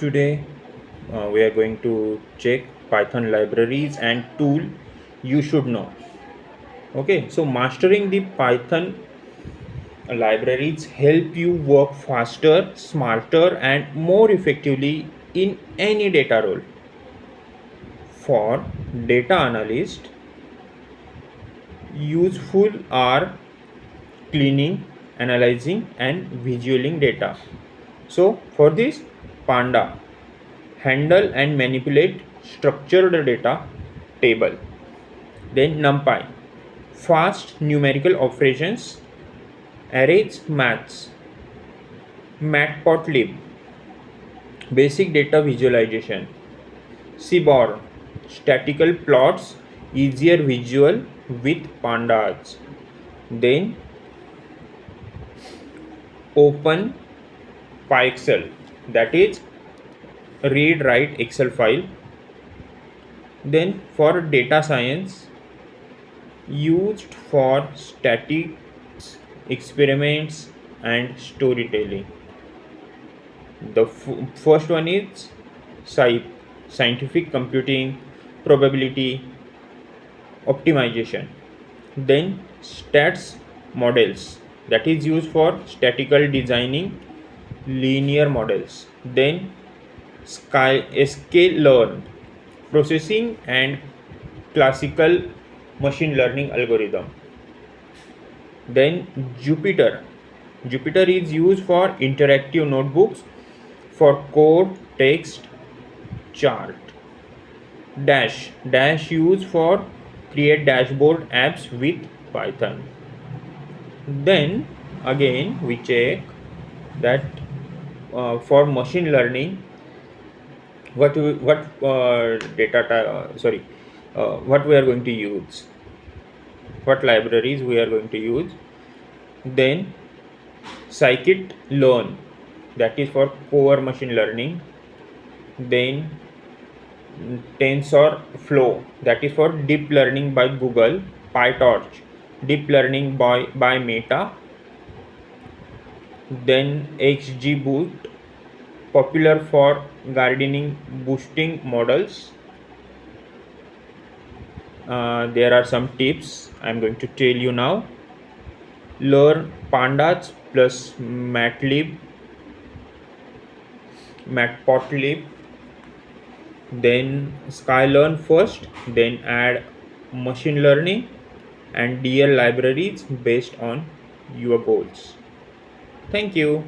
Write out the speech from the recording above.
Today we are going to check Python libraries and tool you should know. Okay, so mastering the Python libraries help you work faster, smarter and more effectively in any data role. For data analyst, useful are cleaning, analyzing and visualizing data. So for this, Panda handle and manipulate structured data table. Then numpy, fast numerical operations, arrays, maths. Matplotlib, basic data visualization. Seaborn, statistical plots, easier visual with pandas. Then openpyxl, that is read write Excel file. Then for data science, used for statistics, experiments and storytelling. The first one is scipy, scientific computing, probability optimization. Then statsmodels, that is used for statistical designing linear models. Then sklearn, processing and classical machine learning algorithm. Then Jupyter is used for interactive notebooks for code, text, chart. Dash used for create dashboard apps with Python. Then again we check that for machine learning what we are going to use, what libraries we are going to use. Then scikit-learn, that is for core machine learning. Then TensorFlow, that is for deep learning by Google. PyTorch, deep learning by Meta. Then XGBoost, popular for gardening boosting models. There are some tips I am going to tell you now. Learn pandas plus matplotlib, then sklearn first, then add machine learning and DL libraries based on your goals. Thank you.